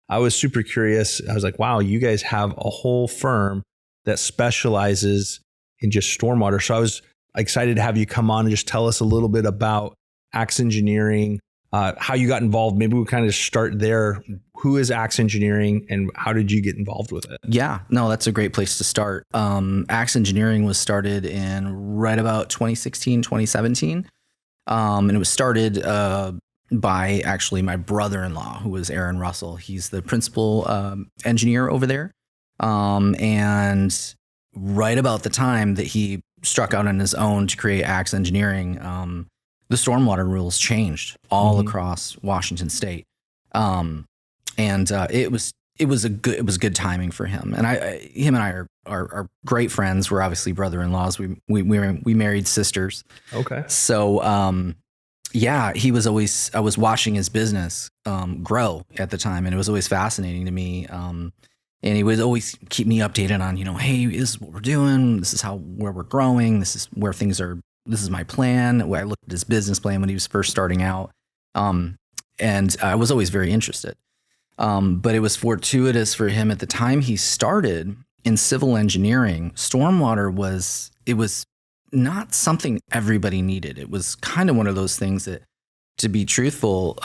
I was super curious. I was like, wow, you guys have a whole firm that specializes in just stormwater. So I was excited to have you come on and just tell us a little bit about Axe Engineering, how you got involved. Maybe we kind of start there. Who is Axe Engineering and how did you get involved with it? Yeah, no, that's a great place to start. Axe Engineering was started in right about 2016, 2017. And it was started by actually my brother-in-law, who was Aaron Russell. He's the principal engineer over there. And right about the time that he struck out on his own to create Axe Engineering, the stormwater rules changed all across Washington State. It was good timing for him. And him and I are great friends. We're obviously brother-in-laws. We married sisters. Okay. So, yeah, I was watching his business grow at the time, and it was always fascinating to me. And he would always keep me updated on, hey, this is what we're doing. This is where we're growing. This is where things are. This is my plan. I looked at his business plan when he was first starting out. And I was always very interested. But it was fortuitous for him at the time he started in civil engineering. Stormwater was not something everybody needed. It was kind of one of those things that, to be truthful,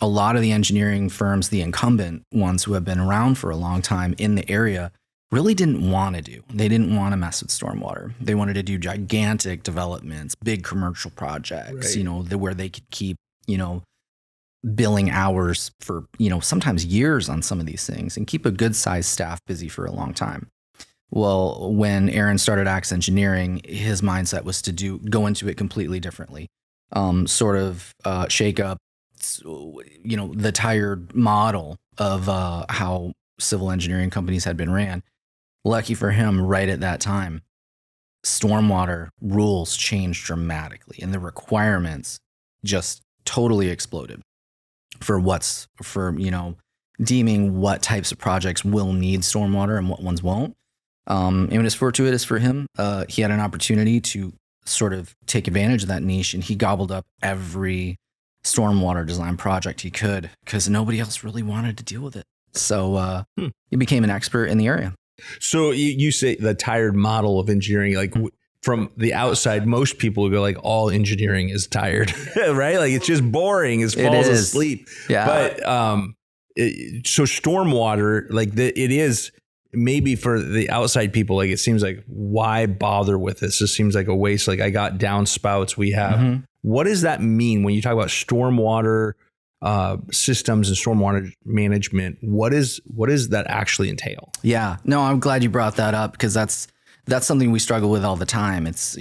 a lot of the engineering firms, the incumbent ones who have been around for a long time in the area, really didn't want to do. They didn't want to mess with stormwater. They wanted to do gigantic developments, big commercial projects, right, where they could keep, billing hours for, sometimes years on some of these things and keep a good sized staff busy for a long time. Well, when Aaron started Axe Engineering, his mindset was to go into it completely differently. Shake up, the tired model of how civil engineering companies had been ran. Lucky for him, right at that time, stormwater rules changed dramatically and the requirements just totally exploded for deeming what types of projects will need stormwater and what ones won't. And it was fortuitous for him. He had an opportunity to sort of take advantage of that niche, and he gobbled up every stormwater design project he could because nobody else really wanted to deal with it. So he became an expert in the area. So you say the tired model of engineering, like from the outside, most people go like all engineering is tired, right? Like it's just boring, it falls asleep. Yeah. But so stormwater, like it is maybe for the outside people, like it seems like why bother with this? This seems like a waste. Like I got downspouts we have. What does that mean when you talk about stormwater systems and stormwater management? What does that actually entail? Yeah, no, I'm glad you brought that up because that's something we struggle with all the time. It's,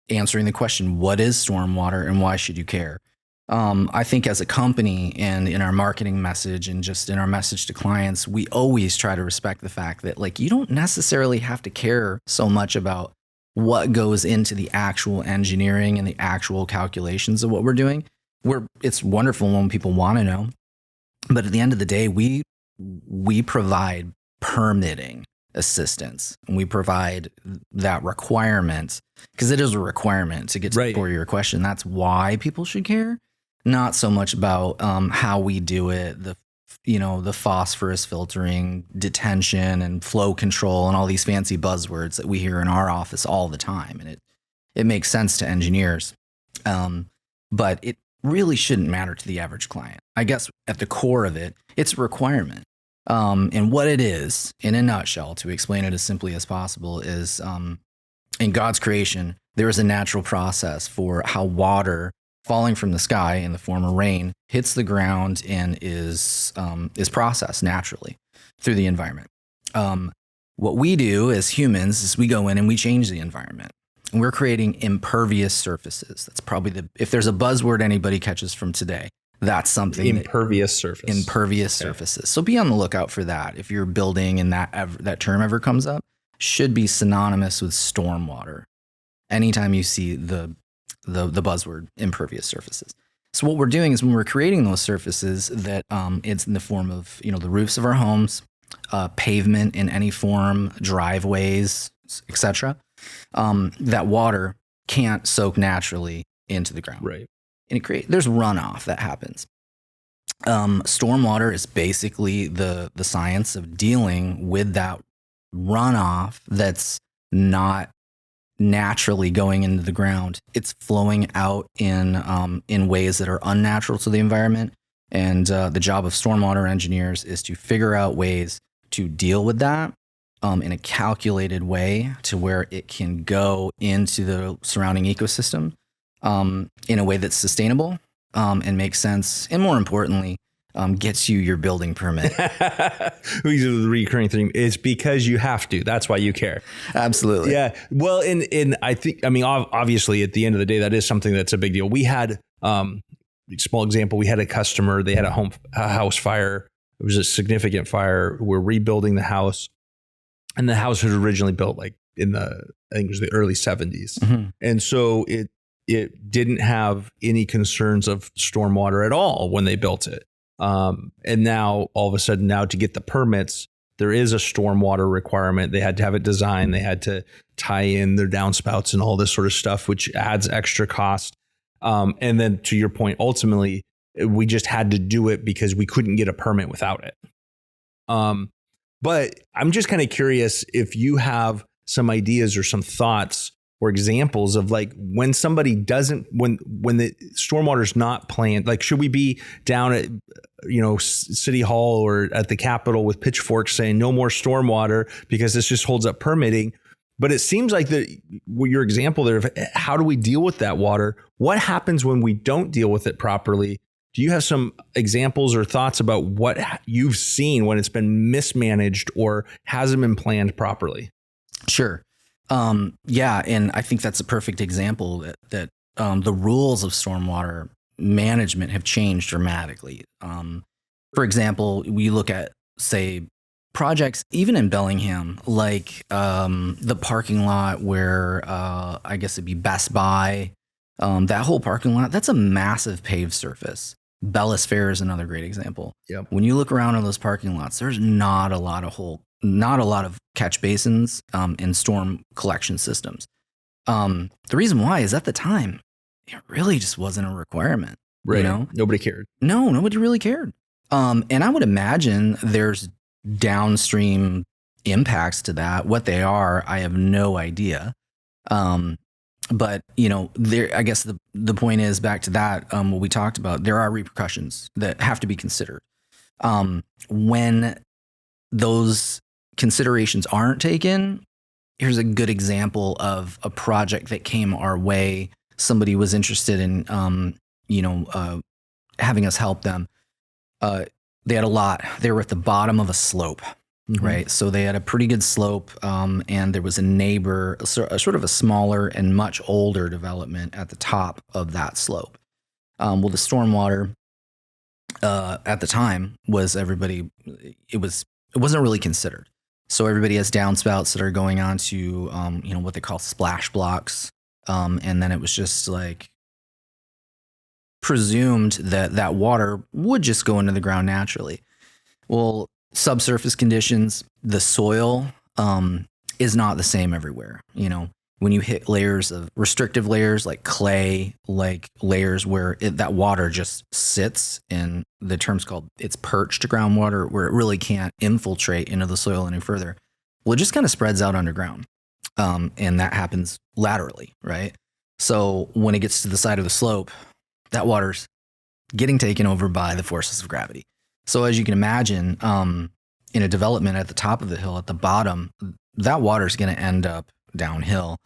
answering the question, what is stormwater and why should you care? I think as a company and in our marketing message and just in our message to clients, we always try to respect the fact that like you don't necessarily have to care so much about what goes into the actual engineering and the actual calculations of what we're doing. It's wonderful when people want to know, but at the end of the day, we provide permitting assistance and we provide that requirement because it is a requirement to get to for your question. That's why people should care, not so much about how we do it, the phosphorus filtering, detention, and flow control, and all these fancy buzzwords that we hear in our office all the time, and it makes sense to engineers, but it really shouldn't matter to the average client. I guess at the core of it, it's a requirement. And what it is, in a nutshell, to explain it as simply as possible, is in God's creation, there is a natural process for how water falling from the sky in the form of rain hits the ground and is processed naturally through the environment. What we do as humans is we go in and we change the environment. And we're creating impervious surfaces. That's probably if there's a buzzword anybody catches from today, that's something. Impervious surfaces. So be on the lookout for that. If you're building and that term ever comes up, should be synonymous with stormwater. Anytime you see the buzzword impervious surfaces. So what we're doing is when we're creating those surfaces that it's in the form of, the roofs of our homes, pavement in any form, driveways, etc. That water can't soak naturally into the ground. Right. And there's runoff that happens. Stormwater is basically the science of dealing with that runoff that's not naturally going into the ground. It's flowing out in ways that are unnatural to the environment. And the job of stormwater engineers is to figure out ways to deal with that in a calculated way to where it can go into the surrounding ecosystem in a way that's sustainable and makes sense. And more importantly, gets you your building permit. We do the recurring theme. It's because you have to. That's why you care. Absolutely. Yeah. Well, and I think, I mean, obviously at the end of the day, that is something that's a big deal. We had, small example, we had a customer, they had a house fire. It was a significant fire. We're rebuilding the house, and the house was originally built like in I think it was the early 70s. Mm-hmm. And so it didn't have any concerns of stormwater at all when they built it. And now all of a sudden to get the permits, there is a stormwater requirement. They had to have it designed. They had to tie in their downspouts and all this sort of stuff, which adds extra cost. And then to your point, ultimately, we just had to do it because we couldn't get a permit without it. But I'm just kind of curious if you have some ideas or some thoughts or examples of like when somebody doesn't, when the stormwater is not planned, like should we be down at, City Hall or at the Capitol with pitchforks saying no more stormwater because this just holds up permitting? But it seems like your example there of how do we deal with that water? What happens when we don't deal with it properly? Do you have some examples or thoughts about what you've seen when it's been mismanaged or hasn't been planned properly? Sure. Yeah. And I think that's a perfect example that the rules of stormwater management have changed dramatically. For example, we look at, say, projects even in Bellingham, like the parking lot where I guess it'd be Best Buy, that whole parking lot, that's a massive paved surface. Bellis Fair is another great example. Yep. When you look around on those parking lots, there's not a lot of catch basins and storm collection systems. The reason why is at the time, it really just wasn't a requirement. Right. Nobody cared. No, nobody really cared. And I would imagine there's downstream impacts to that. What they are, I have no idea. But there, I guess the point is back to that, what we talked about, there are repercussions that have to be considered. When those considerations aren't taken, here's a good example of a project that came our way. Somebody was interested in, having us help them. They had a lot. They were at the bottom of a slope, mm-hmm. right? So they had a pretty good slope, and there was a neighbor, a sort of a smaller and much older development at the top of that slope. Well, the stormwater at the time was it wasn't really considered. So everybody has downspouts that are going on to, what they call splash blocks. And then it was just like presumed that water would just go into the ground naturally. Well, subsurface conditions, the soil is not the same everywhere. When you hit layers of restrictive layers like clay, like layers where that water just sits in the term's called it's perched groundwater, where it really can't infiltrate into the soil any further. Well, it just kind of spreads out underground. And that happens laterally, right? So when it gets to the side of the slope, that water's getting taken over by the forces of gravity. So as you can imagine, in a development at the top of the hill, at the bottom, that water's going to end up downhill.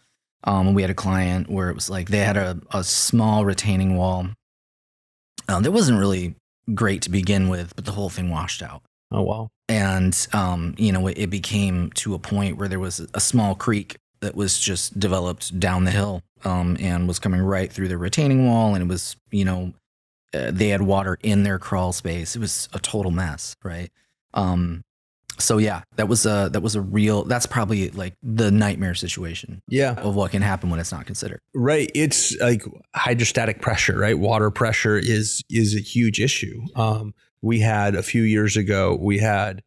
We had a client where it was like they had a small retaining wall that wasn't really great to begin with, but the whole thing washed out. Oh, wow. And, it became to a point where there was a small creek that was just developed down the hill and was coming right through the retaining wall. And it was, they had water in their crawl space. It was a total mess, right? So yeah, that's probably like the nightmare situation. Yeah. Of what can happen when it's not considered. Right. It's like hydrostatic pressure, right? Water pressure is a huge issue. We had a few years ago, I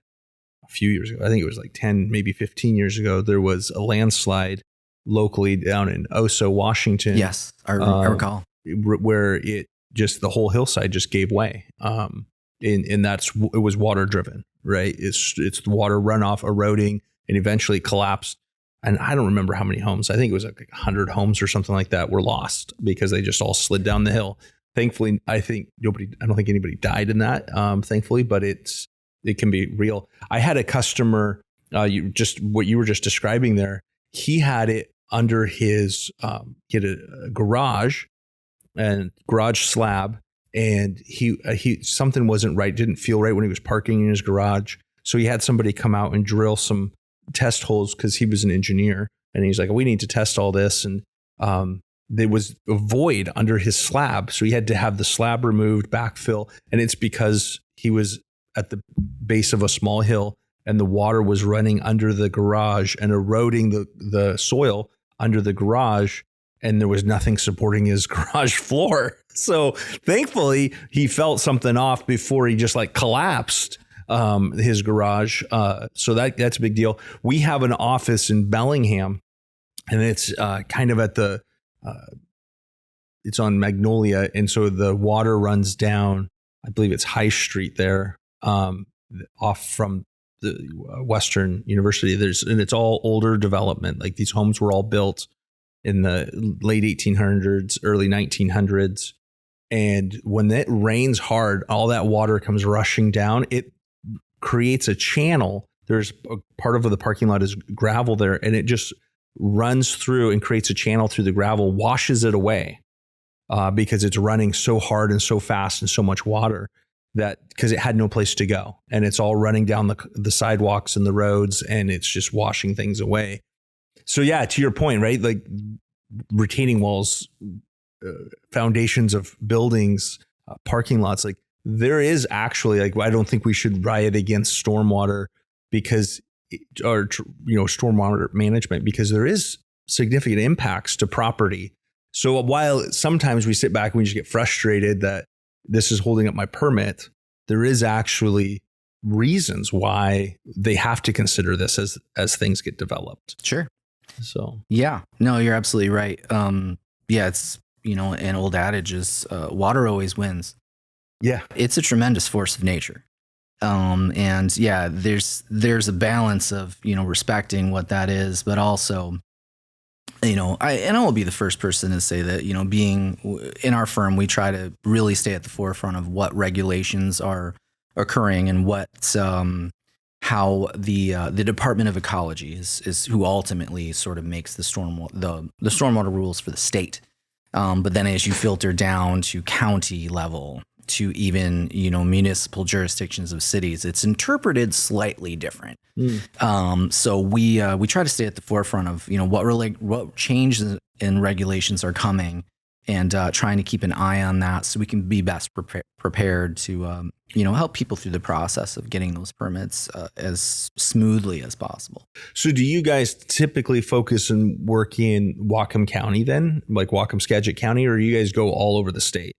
think it was like 10, maybe 15 years ago, there was a landslide locally down in Oso, Washington. Yes, I recall. Where the whole hillside just gave way. and it was water driven, right? It's the water runoff eroding and eventually collapsed. And I don't remember how many homes. I think it was like 100 homes or something like that were lost because they just all slid down the hill. Thankfully, I don't think anybody died in that, thankfully, but it can be real. I had a customer, what you were just describing there. He had it under his, he had a garage slab, and he something wasn't right, didn't feel right when he was parking in his garage. So he had somebody come out and drill some test holes because he was an engineer, and he's like, we need to test all this. And there was a void under his slab. So he had to have the slab removed, backfill. And it's because he was at the base of a small hill and the water was running under the garage and eroding the soil under the garage. And there was nothing supporting his garage floor. So thankfully he felt something off before he just like collapsed his garage. So that's a big deal. We have an office in Bellingham, and it's kind of at it's on Magnolia. And so the water runs down, I believe it's High Street there, off from the Western University. And it's all older development. Like these homes were all built in the late 1800s, early 1900s. And when it rains hard, all that water comes rushing down. It creates a channel. There's a part of the parking lot is gravel there, and it just runs through and creates a channel through the gravel, washes it away because it's running so hard and so fast and so much water because it had no place to go. And it's all running down the sidewalks and the roads, and it's just washing things away. So yeah, to your point, right? Like retaining walls, foundations of buildings, parking lots, like there is actually, like, I don't think we should riot against stormwater stormwater management, because there is significant impacts to property. So while sometimes we sit back and we just get frustrated that this is holding up my permit, there is actually reasons why they have to consider this as things get developed. Sure. So yeah, no, you're absolutely right. It's, an old adage is water always wins. Yeah, it's a tremendous force of nature. And yeah, there's a balance of, respecting what that is, but also, I will be the first person to say that, being in our firm, we try to really stay at the forefront of what regulations are occurring and how the Department of Ecology is who ultimately sort of makes the stormwater rules for the state. But then as you filter down to county level, to even, municipal jurisdictions of cities, it's interpreted slightly different. So we try to stay at the forefront of, what changes in regulations are coming, and trying to keep an eye on that so we can be best prepared to, help people through the process of getting those permits as smoothly as possible. So do you guys typically focus and work in Whatcom County then, like Whatcom-Skagit County, or do you guys go all over the state?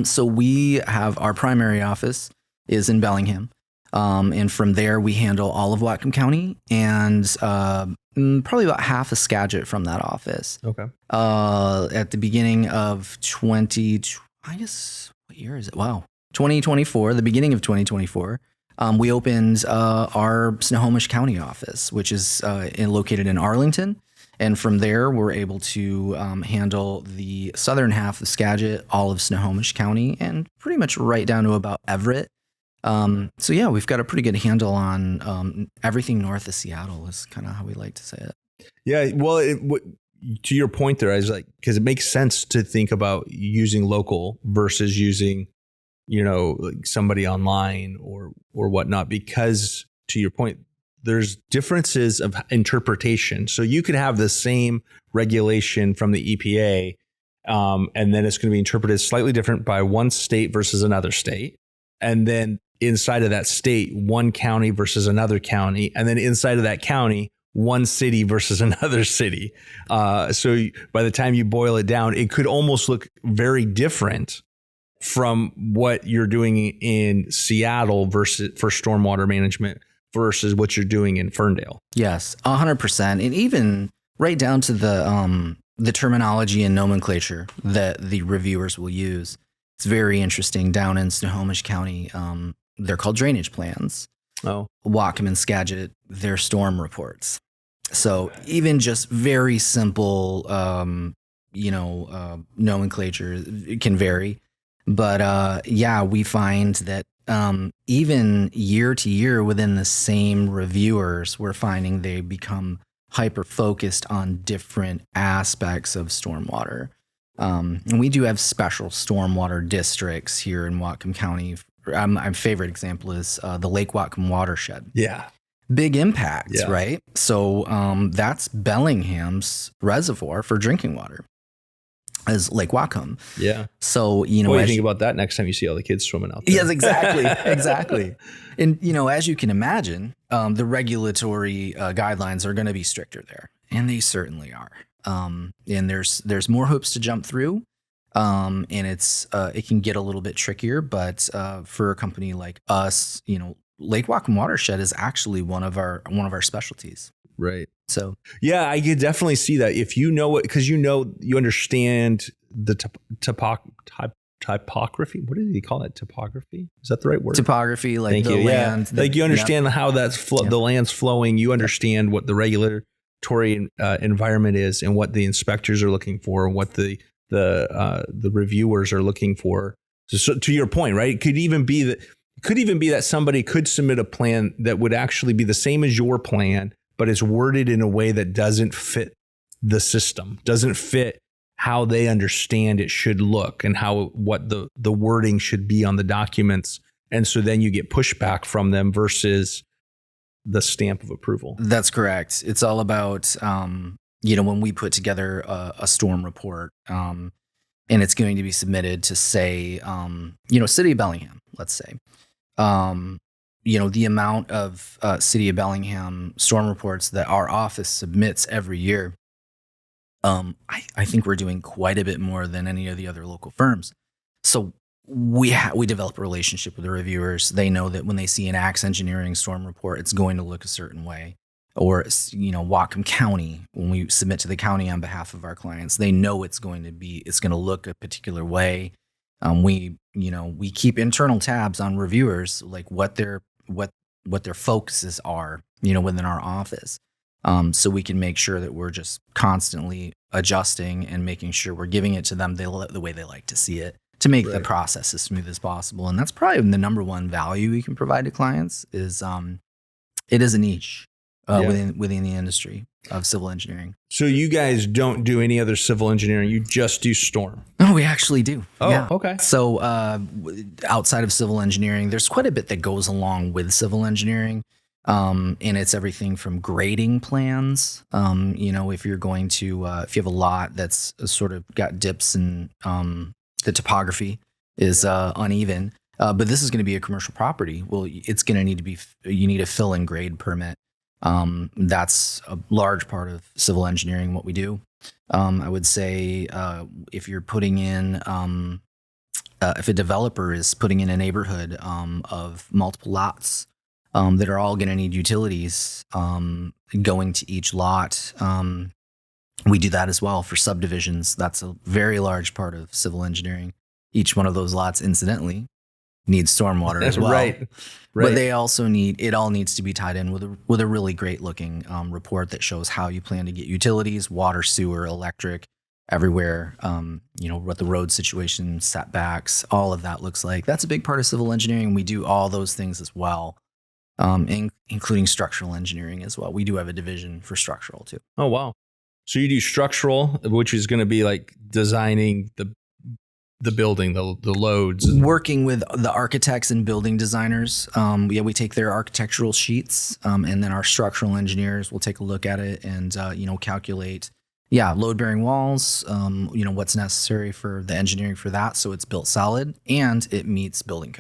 So we have our primary office is in Bellingham. And from there, we handle all of Whatcom County and probably about half of Skagit from that office. Okay. At the beginning of what year is it? Wow. 2024, the beginning of 2024, we opened our Snohomish County office, which is located in Arlington. And from there, we're able to handle the southern half of Skagit, all of Snohomish County, and pretty much right down to about Everett. So yeah, we've got a pretty good handle on everything north of Seattle is kind of how we like to say it. Yeah, well, to your point there, I was like, because it makes sense to think about using local versus using, like somebody online or whatnot, because to your point, there's differences of interpretation. So you could have the same regulation from the EPA, and then it's going to be interpreted slightly different by one state versus another state. And then inside of that state, one county versus another county. And then inside of that county, one city versus another city. So by the time you boil it down, it could almost look very different from what you're doing in Seattle versus for stormwater management versus what you're doing in Ferndale. Yes, 100%. And even right down to the terminology and nomenclature that the reviewers will use. It's very interesting down in Snohomish County. they're called drainage plans. Oh, Whatcom and Skagit, their storm reports. So even just very simple, nomenclature can vary. But we find that even year to year within the same reviewers, we're finding they become hyper focused on different aspects of stormwater. And we do have special stormwater districts here in Whatcom County. My favorite example is the Lake Whatcom watershed. yeah. Big impact, Yeah. right? So that's Bellingham's reservoir for drinking water, is Lake Whatcom. Yeah. So, What do you think about that next time you see all the kids swimming out there? Yes, exactly. Exactly. And, as you can imagine, the regulatory guidelines are going to be stricter there. And they certainly are. And there's more hoops to jump through. And it can get a little bit trickier. But for a company like us, Lake Whatcom watershed is actually one of our specialties. Right. So Yeah, I could definitely see that if you know it, because you understand the typography. What did he call it? Topography? Is that the right word? topography, like Thank the you. land, Like you understand how that's Yeah. the land's flowing. You understand what the regulatory environment is and what the inspectors are looking for and what the reviewers are looking for. So to your point, right? It could even be that somebody could submit a plan that would actually be the same as your plan, but it's worded in a way that doesn't fit the system, doesn't fit how they understand it should look and what the wording should be on the documents. And so then you get pushback from them versus the stamp of approval. That's correct. It's all about, when we put together a storm report, and it's going to be submitted to say, City of Bellingham, let's say, the amount of City of Bellingham storm reports that our office submits every year, I think we're doing quite a bit more than any of the other local firms. So we develop a relationship with the reviewers. They know that when they see an Axe Engineering storm report, it's going to look a certain way. Or, Whatcom County, when we submit to the county on behalf of our clients, they know it's going to look a particular way. We keep internal tabs on reviewers, like what their focuses are, within our office. So we can make sure that we're just constantly adjusting and making sure we're giving it to them the way they like to see it to make the process as smooth as possible. And that's probably the number one value we can provide to clients is it is a niche within the industry of civil engineering. So you guys don't do any other civil engineering. You just do storm. Oh, we actually do. Oh, yeah. okay. So outside of civil engineering, there's quite a bit that goes along with civil engineering. And it's everything from grading plans. If you're going to, if you have a lot that's sort of got dips and the topography is uneven, but this is going to be a commercial property. Well, it's going to you need a fill and grade permit. That's a large part of civil engineering, what we do. I would say if you're putting in, if a developer is putting in a neighborhood of multiple lots, that are all going to need utilities going to each lot. We do that as well for subdivisions. That's a very large part of civil engineering. Each one of those lots, incidentally, needs stormwater as well. Right. But they also it all needs to be tied in with a really great looking report that shows how you plan to get utilities, water, sewer, electric, everywhere. What the road situation, setbacks, all of that looks like. That's a big part of civil engineering. We do all those things as well. Including structural engineering as well. We do have a division for structural too. Oh, wow. So you do structural, which is going to be like designing the building, the loads. Working with the architects and building designers. We take their architectural sheets, and then our structural engineers will take a look at it and, calculate, load-bearing walls, what's necessary for the engineering for that. So it's built solid and it meets building code.